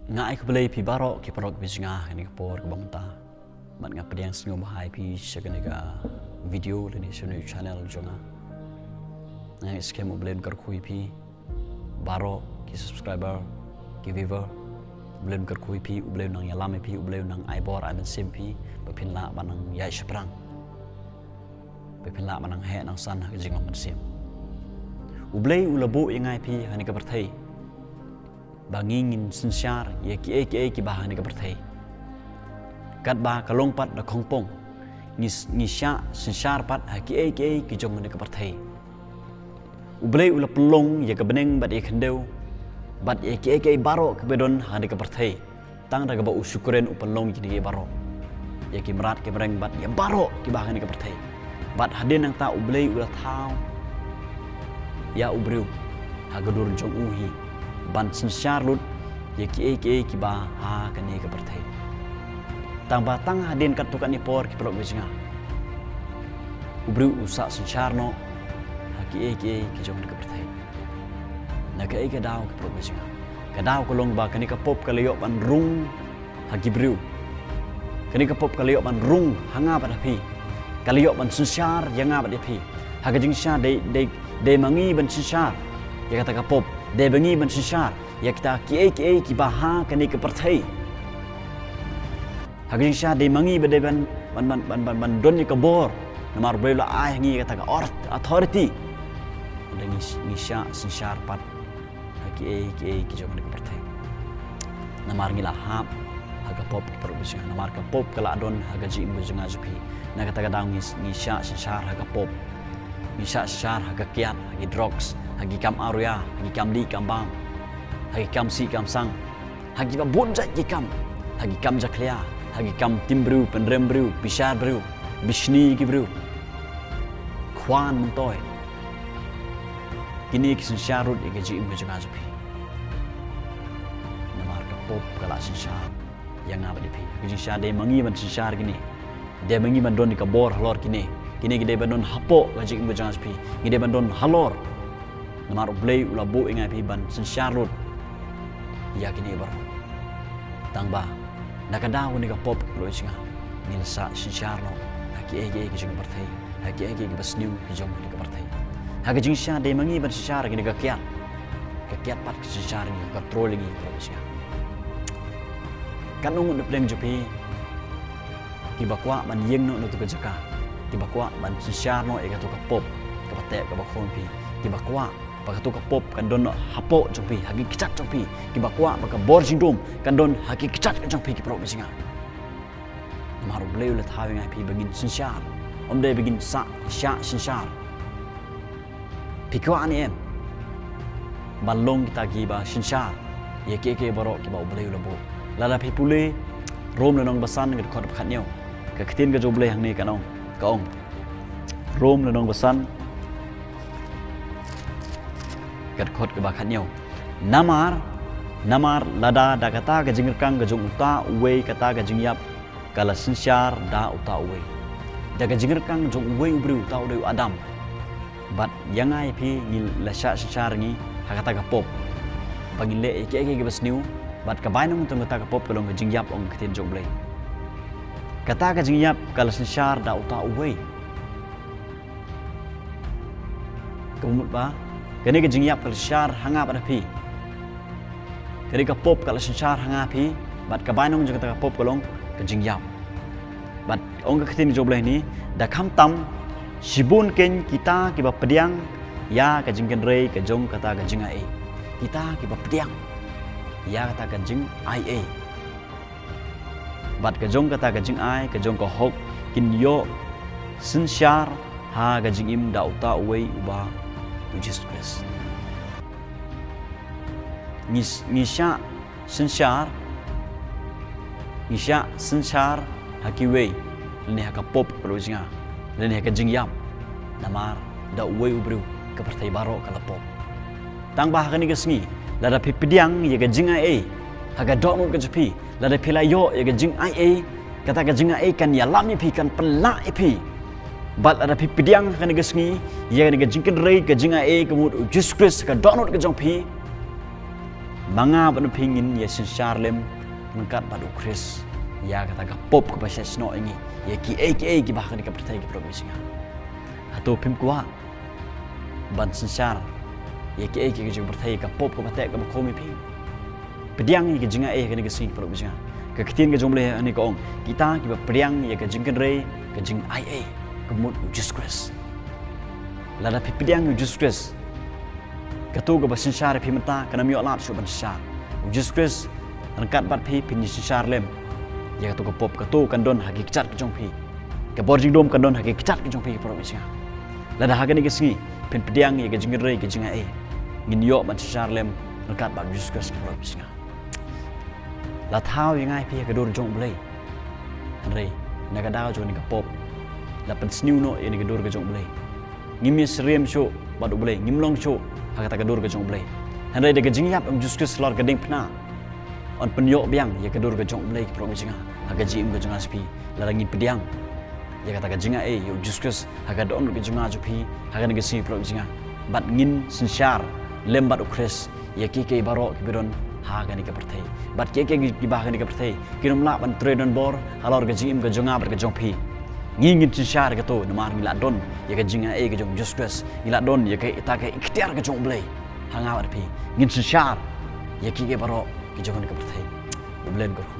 ngai ke belai pi barok ki parok bisngah ni kapor ke bamta mat nga pediang snu bahai pi shaganega video le ni sunu channel jonga ngai skem oblen kar khui pi barok ki subscriber ki viewer oblen kar khui pi oblen nang yalam pi oblen nang aibor amen sim pi bepin la banang yai seprang bepin la banang he nang san ha jingom man sim ublei ulabu ingai pi hani ka berthai bangingin sensyar ye ki bahan ka berthai kat ba kalong pat da khongpong nisya sensyar pat ha ki jong ni ka berthai ublei ula pelong ye ka beneng bat ye khendeu bat ye ki baro ke bedon hani ka berthai tang da ba usyukuren upelong ki baro ye ki merat ke bereng bat ye baro ki bahan ka berthai bat hadin nang ta ublei ula thau ya ubriu hagadur jong uhi ban sensyar lut ye ki ba ha kani ka berthai tang batang hadin kat tukan ni por ki pelok bisnga ubriu usa sensyar no ha ki jong ka berthai na ka daw ki pelok bisnga ka daw ko long ba kani ka pop ka leyok ban rung ha gibriu kani ka pop ka leyok ban rung hanga ba pi ka leyok ban sensyar yanga ba pi ha ka jing sha de mangi ban sensyar ya kata ka pop de bengi ban sensyar ya kita ki baha kani ke berthai haging sha de mangi bade ban don ni ka bor namar bela ai ngi kata ka authority ni sha sensyar pat ki jom ni ke berthai namar ngi la hap haga pop perubusnya namar ka pop kala don haga ji imbu jenga zupi na kata ka dang ni sha sensyar haga pop ni sha sensyar haga kiat hagi drugs hagi kam aruya hagi kam li kam bang hagi kam si kam sang hagi ba bonjat ki kam hagi kam jaklia hagi kam timbru pendrem bru bishar bru bishni ki bru khwan mentoy kini ki sensyarut ige ji imbu jenga zupi namar ka pop kala sensyar yang apa di pi hagi sya de mangi ban sensyar gini de mangi ban don di ka bor halor kini gide ban don hapo gaji imbu jenga zupi gide ban don halor namar ublei ulabu ingai pi ban sensyar lut ya kini bar tangba nakadaw ni ka pop lo singa nilsa sensyar no haki ki jing berthai haki ki basniu ki jong ni ka berthai haki jing sya de mangi ban sensyar gini ka kiat pat ki sensyar ni ka control lagi lo singa kanung de pleng jupi ki bakwa ban yeng no tu ka jaka ki bakwa ban sensyar no e ka tu ka pop ka patek ka bakhon pi ki bakwa pakatu ka pop kan don hapo jongpi hagi kicat jongpi ki bakwa baka bor jingdom kan don hagi kicat jongpi ki pro bisinga maru bleu le thawing ai pi begin sensyar om de begin sya sensyar pikwa ani em balong kita gi ba sensyar ye ke baro ki ba bleu le bo lala pi pule rom le nong basan ngi khot khat neu ka ktin ka joble hang ni kanong kaong rom le nong basan kat khot ke bakhat nyau namar lada da kata ke jingkang ke jung uta uwe kata ke jingyap kala sensyar da uta uwe da ke jingkang jung uwe ubri uta uwe adam bat yangai pi ngil lasha sensyar ngi hakata ka pop bangile ke basniu bat ka bainung tung kata ka pop kalong ke jingyap ong ktin jong blai kata ke jingyap kala sensyar da uta uwe kumut ba kini ke jingyap kal syar hanga pada pi kini ke pop kal syar hanga pi bat ka bainong jeng ka pop kolong ke jingyap bat ong ke tin jobleh ni da kham tam sibun ken kita ki ba pediang ya ka jingken rei ke jong kata ka jinga e kita ki ba pediang ya kata ka jing ai e bat ka jong kata ka jing ai ka jong ko hok kin yo sin syar ha ka jing im da uta uwei uba Jesus Christ. Nisya sensyar hakiwe lini haka pop pelusinga lini haka jingyam namar da uwe ubru ke partai baro kala pop tang bah kani gesngi lada pipediang ye ga jinga e haga dok ke jepi lada pilayo ye ga jing ai e kata ga jinga e kan ya lami pi kan pelak e pi bat ada pipediang kan gesngi ye ga jingken rei ga jinga e kemud Jesus Christ ka donot ke jong pi Manga ban pingin ya sinsar lem nangkat badu Chris ya kata ka pop ka pasya sno ingi ya ki bahkan ka pertai ki provinsi nga atau pim kwa ban sinsar ya ki ka pertai ka pop ka patek ka komi pi pediang ki jinga ka ni sing provinsi nga ka kitin ka jomle ani ka ong kita ki pediang ya ka jingkan re ka jing ia ka mut Jesus Christ lada pi pediang Jesus Christ katu ka basinsar pi mata kana mi olat su bansar Jesus Christ angkat bat pi pin sinsar lem ya katu ka pop katu kan don hagi kicat ka jong pi ka borjing dom kan don hagi kicat ka jong pi provinsi lada haga ni kesngi pin pediang ya ka jingre ka jinga ngin yo bansar lem angkat bat Jesus Christ ka provinsi la thao yang ai pi ka don jong blai andre naga dao jo ni ka pop la pen sniu no ni ka dor ka jong blai ngimi srem sho badu blai ngimlong sho haka ta kadur ka jong blai handai de ka jingyap Jesus Christ lor ka ding pna on penyo biang ya kadur ka jong blai provinsi nga haka jim ka jonga spi larangi pediang ya kata ka jinga yo Jesus Christ haka don ka jonga jupi haka ni si provinsi nga bat ngin sinsar lembat Christ ya ki baro ki bidon haka ni ka pertai bat ki bahkan ni ka pertai kinom la ban tredon bor halor ka jim ka jonga ber ka jong pi ngingin sinsar ka to namar ngila don ya ka jinga ka jong Jesus Christ ngila don ya ka ita ka ikhtiar ka jong blai hanga pi ngin sinsar ya ki baro ki jong ni ka pertai blem ko